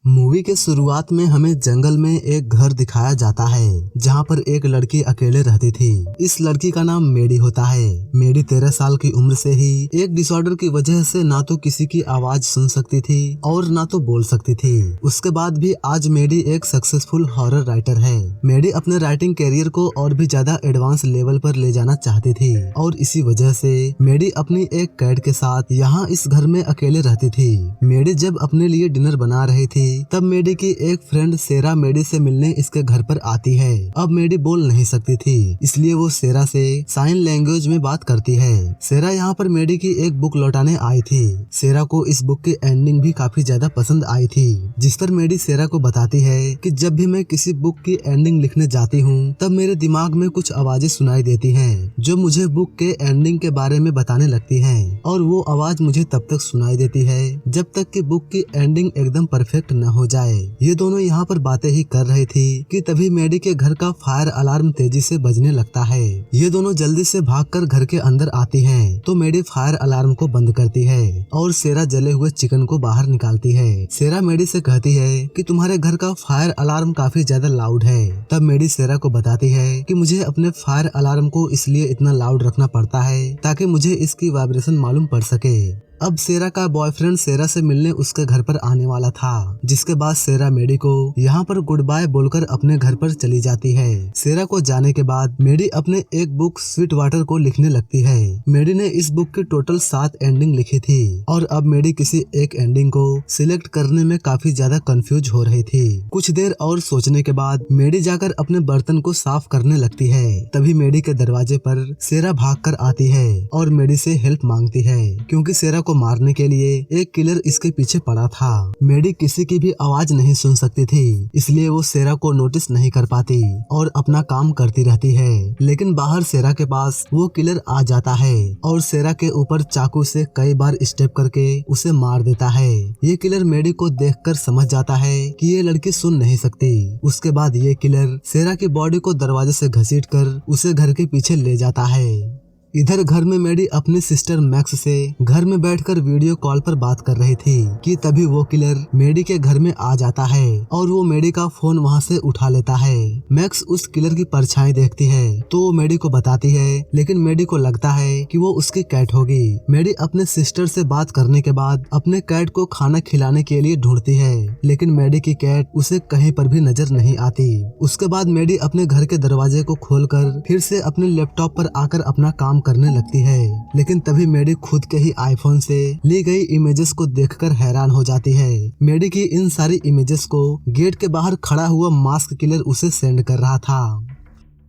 Movie के शुरुआत में हमें जंगल में एक घर दिखाया जाता है जहां पर एक लड़की अकेले रहती थी। इस लड़की का नाम मेडी होता है। मेडी 13 साल की उम्र से ही एक डिसऑर्डर की वजह से ना तो किसी की आवाज सुन सकती थी और ना तो बोल सकती थी। उसके बाद भी आज मेडी एक सक्सेसफुल हॉरर राइटर है। मेडी अपने राइटिंग कैरियर को और भी ज्यादा एडवांस लेवल पर ले जाना चाहती थी और इसी वजह से मेडी अपनी एक कैट के साथ यहाँ इस घर में अकेले रहती थी। मेडी जब अपने लिए डिनर बना रही थी तब मेडी की एक फ्रेंड सेरा मेडी से मिलने इसके घर पर आती है। अब मेडी बोल नहीं सकती थी इसलिए वो सेरा से साइन लैंग्वेज में बात करती है। सेरा यहाँ पर मेडी की एक बुक लौटाने आई थी। सेरा को इस बुक की एंडिंग भी काफी ज्यादा पसंद आई थी, जिस पर मेडी सेरा को बताती है कि जब भी मैं किसी बुक की एंडिंग लिखने जाती हूँ तब मेरे दिमाग में कुछ आवाजें सुनाई देती हैं जो मुझे बुक के एंडिंग के बारे में बताने लगती हैं और वो आवाज मुझे तब तक सुनाई देती है जब तक कि बुक की एंडिंग एकदम परफेक्ट न हो जाए। ये दोनों यहाँ पर बातें ही कर रही थी कि तभी मेडी के घर का फायर अलार्म तेजी से बजने लगता है। ये दोनों जल्दी से भागकर घर के अंदर आती हैं, तो मेडी फायर अलार्म को बंद करती है और सेरा जले हुए चिकन को बाहर निकालती है। सेरा मेडी से कहती है कि तुम्हारे घर का फायर अलार्म काफी ज्यादा लाउड है। तब मेडी सेरा को बताती है कि मुझे अपने फायर अलार्म को इसलिए इतना लाउड रखना पड़ता है ताकि मुझे इसकी वाइब्रेशन मालूम पड़ सके। अब सेरा का बॉयफ्रेंड सेरा से मिलने उसके घर पर आने वाला था, जिसके बाद सेरा मेडी को यहाँ पर गुड बाय बोलकर अपने घर पर चली जाती है। सेरा को जाने के बाद मेडी अपने एक बुक स्वीट वाटर को लिखने लगती है। मेडी ने इस बुक की टोटल 7 एंडिंग लिखी थी और अब मेडी किसी एक एंडिंग को सिलेक्ट करने में काफी ज्यादा कंफ्यूज हो रही थी। कुछ देर और सोचने के बाद मेडी जाकर अपने बर्तन को साफ करने लगती है। तभी मेडी के दरवाजे पर सेरा भाग कर आती है और मेडी से हेल्प मांगती है क्योंकि सेरा को मारने के लिए एक किलर इसके पीछे पड़ा था। मेडी किसी की भी आवाज नहीं सुन सकती थी इसलिए वो सेरा को नोटिस नहीं कर पाती और अपना काम करती रहती है। लेकिन बाहर सेरा के पास वो किलर आ जाता है और सेरा के ऊपर चाकू से कई बार स्टेप करके उसे मार देता है। ये किलर मेडी को देखकर समझ जाता है कि ये लड़की सुन नहीं सकती। उसके बाद ये किलर सेरा की बॉडी को दरवाजे से घसीटकर उसे घर के पीछे ले जाता है। इधर घर में मेडी अपनी सिस्टर मैक्स से घर में बैठकर वीडियो कॉल पर बात कर रही थी कि तभी वो किलर मेडी के घर में आ जाता है और वो मेडी का फोन वहां से उठा लेता है। मैक्स उस किलर की परछाई देखती है तो वो मेडी को बताती है, लेकिन मेडी को लगता है कि वो उसकी कैट होगी। मेडी अपने सिस्टर से बात करने के बाद अपने कैट को खाना खिलाने के लिए ढूंढती है, लेकिन मेडी की कैट उसे कहीं पर भी नजर नहीं आती। उसके बाद मेडी अपने घर के दरवाजे को खोलकर फिर से अपने लैपटॉप पर आकर अपना काम करने लगती है, लेकिन तभी मेडी खुद के ही आईफोन से ली गई इमेजेस को देखकर हैरान हो जाती है। मेडी की इन सारी इमेजेस को गेट के बाहर खड़ा हुआ मास्क किलर उसे सेंड कर रहा था।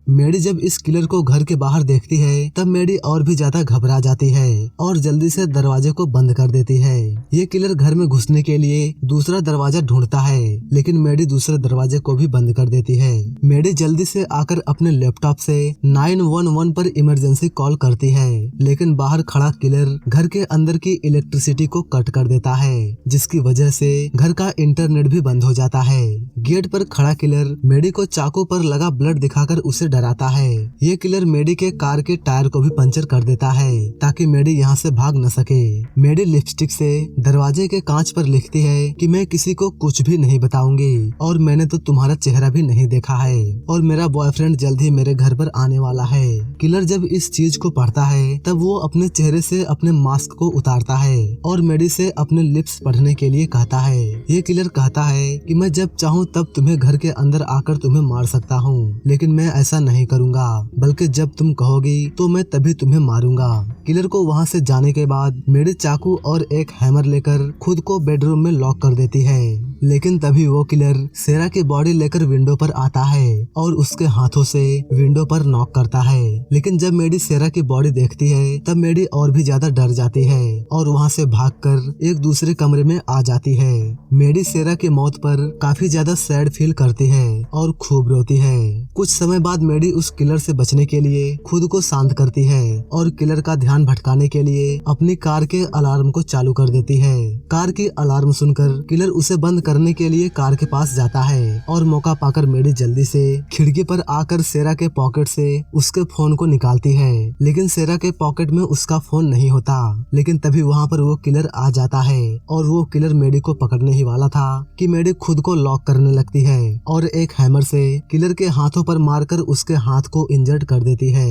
मेडी जब इस किलर को घर के बाहर देखती है तब मेडी और भी ज्यादा घबरा जाती है और जल्दी से दरवाजे को बंद कर देती है। ये किलर घर में घुसने के लिए दूसरा दरवाजा ढूंढता है, लेकिन मेडी दूसरे दरवाजे को भी बंद कर देती है। मेडी जल्दी से आकर अपने लैपटॉप से 911 पर इमरजेंसी कॉल करती है, लेकिन बाहर खड़ा किलर घर के अंदर की इलेक्ट्रिसिटी को कट कर देता है, जिसकी वजह से घर का इंटरनेट भी बंद हो जाता है। गेट पर खड़ा किलर मेडी को चाकू पर लगा ब्लड दिखाकर उसे डराता है। ये किलर मेडी के कार के टायर को भी पंचर कर देता है ताकि मेडी यहाँ से भाग न सके। मेडी लिपस्टिक से दरवाजे के कांच पर लिखती है कि मैं किसी को कुछ भी नहीं बताऊंगी और मैंने तो तुम्हारा चेहरा भी नहीं देखा है और मेरा बॉयफ्रेंड जल्द ही मेरे घर पर आने वाला है। किलर जब इस चीज को पढ़ता है तब वो अपने चेहरे से अपने मास्क को उतारता है और मेडी से अपने लिप्स पढ़ने के लिए कहता है। ये किलर कहता है कि मैं जब चाहूँ तब तुम्हें घर के अंदर आकर तुम्हें मार सकता हूँ, लेकिन मैं ऐसा नहीं करूंगा, बल्कि जब तुम कहोगी तो मैं तभी तुम्हें मारूंगा। किलर को वहां से जाने के बाद मेडी चाकू और एक हैमर लेकर खुद को बेडरूम में लॉक कर देती है, लेकिन तभी वो किलर सेरा की बॉडी लेकर विंडो पर आता है और उसके हाथों से विंडो पर नॉक करता है। लेकिन जब मेडी सेरा की बॉडी देखती है तब मेडी और भी ज्यादा डर जाती है और वहां से भागकर एक दूसरे कमरे में आ जाती है। मेडी सेरा की मौत पर काफी ज्यादा सैड फील करती है और खूब रोती है। कुछ समय बाद मेडी उस किलर से बचने के लिए खुद को शांत करती है और किलर का ध्यान भटकाने के लिए अपनी कार के अलार्म को चालू कर देती है। कार की अलार्म सुनकर किलर उसे बंद करने के लिए कार के पास जाता है और मौका पाकर मेडी जल्दी से खिड़की पर आकर सेरा के पॉकेट से उसके फोन को निकालती है, लेकिन सेरा के पॉकेट में उसका फोन नहीं होता। लेकिन तभी वहाँ पर वो किलर आ जाता है और वो किलर मेडी को पकड़ने ही वाला था कि मेडी खुद को लॉक करने लगती है और एक हैमर से किलर के हाथों पर मारकर उसके हाथ को इंजर्ड कर देती है।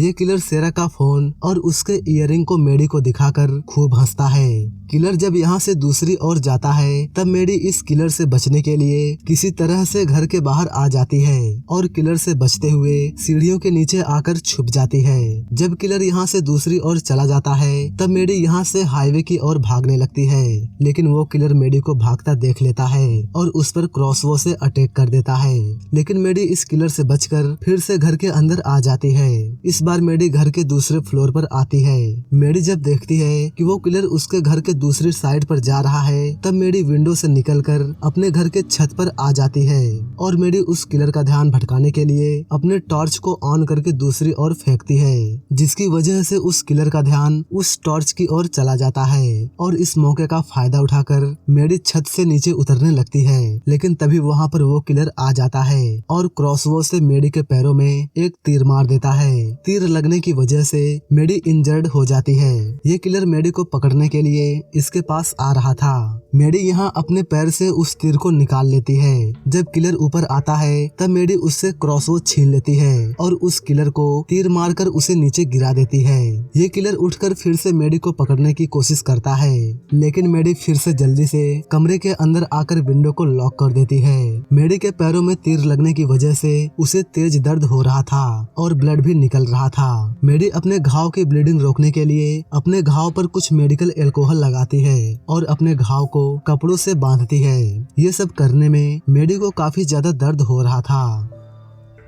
ये किलर सेरा का फोन और उसके इयररिंग को मेडी को दिखाकर खूब हंसता है। किलर जब यहाँ से दूसरी ओर जाता है तब मेडी इस किलर से बचने के लिए किसी तरह से घर के बाहर आ जाती है और किलर से बचते हुए सीढ़ियों के नीचे आकर छुप जाती है। जब किलर यहाँ से दूसरी ओर चला जाता है तब मेडी यहाँ से हाईवे की ओर भागने लगती है, लेकिन वो किलर मेडी को भागता देख लेता है और उस पर क्रॉसबो से अटैक कर देता है। लेकिन मेडी इस किलर से बचकर फिर से घर के अंदर आ जाती है। इस बार मेडी घर के दूसरे फ्लोर पर आती है। मेडी जब देखती है कि वो किलर उसके घर के दूसरी साइड पर जा रहा है तब मेडी विंडो से निकलकर अपने घर के छत पर आ जाती है और मेडी उस किलर का ध्यान भटकाने के लिए अपने टॉर्च को ऑन करके दूसरी ओर फेंकती है, जिसकी वजह से उस किलर का ध्यान उस टॉर्च की ओर चला जाता है और इस मौके का फायदा उठाकर मेडी छत से नीचे उतरने लगती है। लेकिन तभी वहाँ पर वो किलर आ जाता है और क्रॉसबो से मेडी के पैरों में एक तीर मार देता है। तीर लगने की वजह से मेडी इंजर्ड हो जाती है। ये किलर मेडी को पकड़ने के लिए इसके पास आ रहा था। मेडी यहाँ अपने पैर से उस तीर को निकाल लेती है। जब किलर ऊपर आता है तब मेडी उससे क्रॉसबो छीन लेती है और उस किलर को तीर मारकर उसे नीचे गिरा देती है। ये किलर उठकर फिर से मेडी को पकड़ने की कोशिश करता है, लेकिन मेडी फिर से जल्दी से कमरे के अंदर आकर विंडो को लॉक कर देती है। मेडी के पैरों में तीर लगने की वजह से उसे तेज दर्द हो रहा था और ब्लड भी निकल रहा था। मेडी अपने घाव की ब्लीडिंग रोकने के लिए अपने घाव पर कुछ मेडिकल एल्कोहल लगाती है और अपने घाव को कपड़ों से बांधती है। ये सब करने में मेडी को काफी ज्यादा दर्द हो रहा था।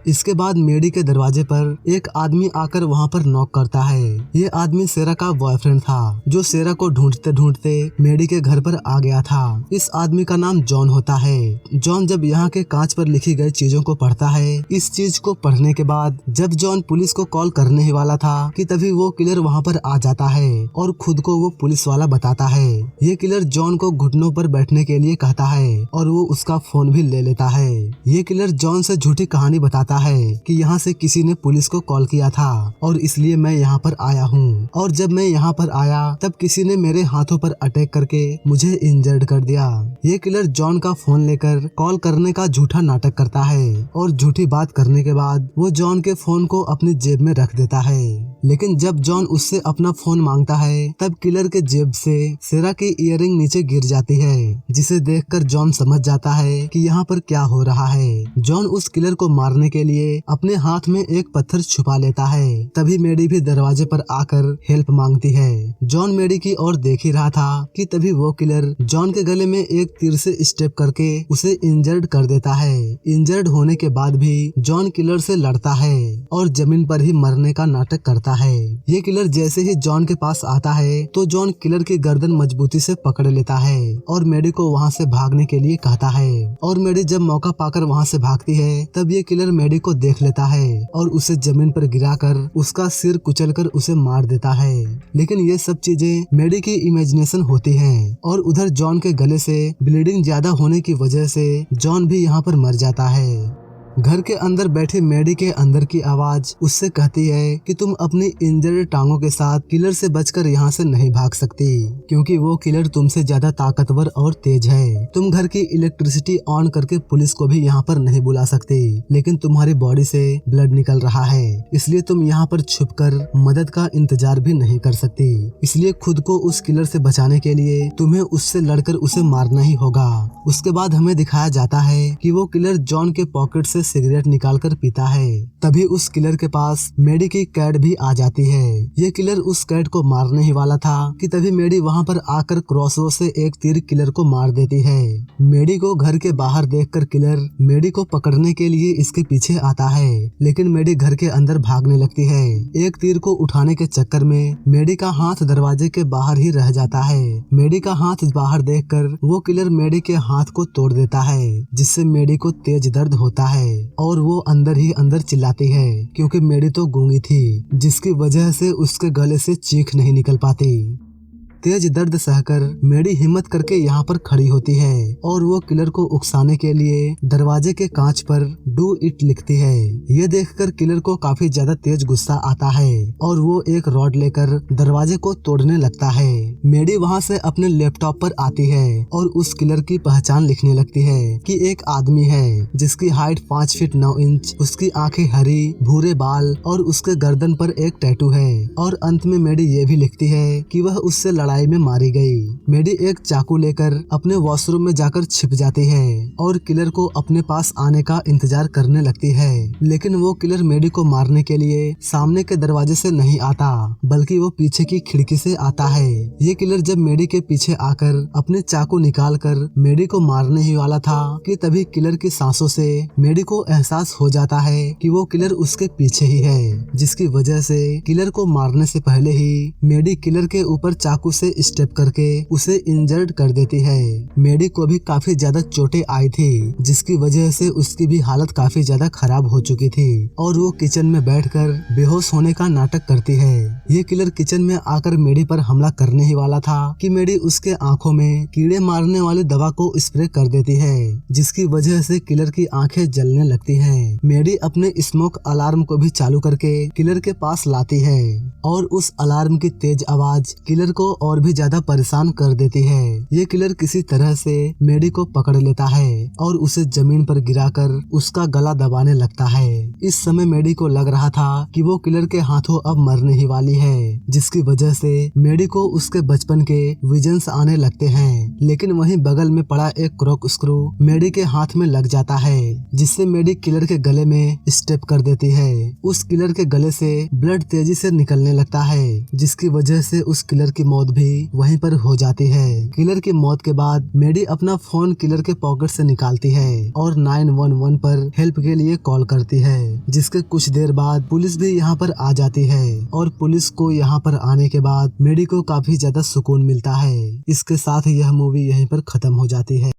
इसके बाद मेडी के दरवाजे पर एक आदमी आकर वहाँ पर नॉक करता है। ये आदमी सेरा का बॉयफ्रेंड था, जो सेरा को ढूंढते ढूंढते मेडी के घर पर आ गया था। इस आदमी का नाम जॉन होता है। जॉन जब यहाँ के कांच पर लिखी गई चीजों को पढ़ता है, इस चीज को पढ़ने के बाद जब जॉन पुलिस को कॉल करने ही वाला था कि तभी वो किलर वहाँ पर आ जाता है और खुद को वो पुलिस वाला बताता है। ये किलर जॉन को घुटनों पर बैठने के लिए कहता है और वो उसका फोन भी ले लेता है। ये किलर जॉन से झूठी कहानी बताता है कि यहाँ से किसी ने पुलिस को कॉल किया था और इसलिए मैं यहाँ पर आया हूँ, और जब मैं यहाँ पर आया तब किसी ने मेरे हाथों पर अटैक करके मुझे इंजर्ड कर दिया। ये किलर जॉन का फोन लेकर कॉल करने का झूठा नाटक करता है और झूठी बात करने के बाद वो जॉन के फोन को अपनी जेब में रख देता है। लेकिन जब जॉन उससे अपना फोन मांगता है तब किलर के जेब से सेरा की इयररिंग नीचे गिर जाती है, जिसे देखकर जॉन समझ जाता है कि यहाँ पर क्या हो रहा है। जॉन उस किलर को मारने के लिए अपने हाथ में एक पत्थर छुपा लेता है। तभी मेडी भी दरवाजे पर आकर हेल्प मांगती है। जॉन मेडी की ओर देख ही रहा था कि तभी वो किलर जॉन के गले में एक तीर से स्टेप करके उसे इंजर्ड कर देता है। इंजर्ड होने के बाद भी जॉन किलर से लड़ता है और जमीन पर ही मरने का नाटक करता है। ये किलर जैसे ही जॉन के पास आता है तो जॉन किलर की गर्दन मजबूती से पकड़ लेता है और मेडी को वहाँ से भागने के लिए कहता है। और मेडी जब मौका पाकर वहाँ से भागती है तब ये किलर मेडी को देख लेता है और उसे जमीन पर गिराकर उसका सिर कुचलकर उसे मार देता है। लेकिन ये सब चीजें मेडी की इमेजिनेशन होती हैं और उधर जॉन के गले से ब्लीडिंग ज्यादा होने की वजह से जॉन भी यहाँ पर मर जाता है। घर के अंदर बैठे मेडी के अंदर की आवाज उससे कहती है कि तुम अपनी इंजर्ड टांगों के साथ किलर से बचकर यहाँ से नहीं भाग सकती, क्योंकि वो किलर तुमसे ज्यादा ताकतवर और तेज है। तुम घर की इलेक्ट्रिसिटी ऑन करके पुलिस को भी यहाँ पर नहीं बुला सकती, लेकिन तुम्हारी बॉडी से ब्लड निकल रहा है, इसलिए तुम यहाँ पर छुपकर मदद का इंतजार भी नहीं कर सकती। इसलिए खुद को उस किलर से बचाने के लिए तुम्हें उससे लड़कर उसे मारना ही होगा। उसके बाद हमें दिखाया जाता है कि वो किलर जॉन के पॉकेट से सिगरेट निकालकर पीता है। तभी उस किलर के पास मेडी की कैट भी आ जाती है। ये किलर उस कैट को मारने ही वाला था कि तभी मेडी वहाँ पर आकर क्रॉसबो से एक तीर किलर को मार देती है। मेडी को घर के बाहर देखकर किलर मेडी को पकड़ने के लिए इसके पीछे आता है, लेकिन मेडी घर के अंदर भागने लगती है। एक तीर को उठाने के चक्कर में मेडी का हाथ दरवाजे के बाहर ही रह जाता है। मेडी का हाथ बाहर देखकर वो किलर मेडी के हाथ को तोड़ देता है, जिससे मेडी को तेज दर्द होता है और वो अंदर ही अंदर चिल्लाती है, क्योंकि मेडी तो गूंगी थी, जिसकी वजह से उसके गले से चीख नहीं निकल पाती। तेज दर्द सहकर मेडी हिम्मत करके यहाँ पर खड़ी होती है और वो किलर को उकसाने के लिए दरवाजे के कांच पर डू इट लिखती है। ये देखकर किलर को काफी ज्यादा तेज गुस्सा आता है और वो एक रॉड लेकर दरवाजे को तोड़ने लगता है। मेडी वहाँ से अपने लैपटॉप पर आती है और उस किलर की पहचान लिखने लगती है कि एक आदमी है जिसकी हाइट 5 फीट 9 इंच, उसकी आंखें हरी, भूरे बाल और उसके गर्दन पर एक टैटू है। और अंत में मेडी ये भी लिखती है कि वह उससे लड़ाई में मारी गई। मेडी एक चाकू लेकर अपने वॉशरूम में जाकर छिप जाती है और किलर को अपने पास आने का इंतजार करने लगती है, लेकिन वो किलर मेडी को मारने के लिए सामने के दरवाजे से नहीं आता बल्कि वो पीछे की खिड़की से आता है। ये किलर जब मेडी के पीछे आकर अपने चाकू निकाल कर मेडी को मारने ही वाला था कि तभी किलर की सांसों से मेडी को एहसास हो जाता है कि वो किलर उसके पीछे ही है, जिसकी वजह से किलर को मारने से पहले ही मेडी किलर के ऊपर चाकू से स्टेप करके उसे इंजर्ड कर देती है। मेडी को भी काफी ज्यादा चोटें आई थी, जिसकी वजह से उसकी भी हालत काफी ज्यादा खराब हो चुकी थी और वो किचन में बैठकर बेहोश होने का नाटक करती है। ये किलर किचन में आकर मेडी पर हमला करने ही वाला था कि मेडी उसके आंखों में कीड़े मारने वाली दवा को स्प्रे कर देती है, जिसकी वजह से किलर की आंखें जलने लगती हैं। मेडी अपने स्मोक अलार्म को भी चालू करके किलर के पास लाती है और उस अलार्म की तेज आवाज किलर को और भी ज्यादा परेशान कर देती है। ये किलर किसी तरह से मेडी को पकड़ लेता है और उसे जमीन पर गिराकर उसका गला दबाने लगता है। इस समय मेडी को लग रहा था कि वो किलर के हाथों अब मरने ही वाली है, जिसकी वजह से मेडी को उसके बचपन के विजन्स आने लगते हैं। लेकिन वहीं बगल में पड़ा एक क्रॉक स्क्रू मेडी के हाथ में लग जाता है, जिससे मेडी किलर के गले में स्टेप कर देती है। उस किलर के गले से ब्लड तेजी से निकलने लगता है, जिसकी वजह से उस किलर की मौत भी वहीं पर हो जाती है। किलर की मौत के बाद मेडी अपना फोन किलर के पॉकेट से निकालती है और 911 पर हेल्प के लिए कॉल करती है, जिसके कुछ देर बाद पुलिस भी यहाँ पर आ जाती है और पुलिस को यहाँ पर आने के बाद मेडी को काफी ज्यादा सुकून मिलता है। इसके साथ यह मूवी यहीं पर खत्म हो जाती है।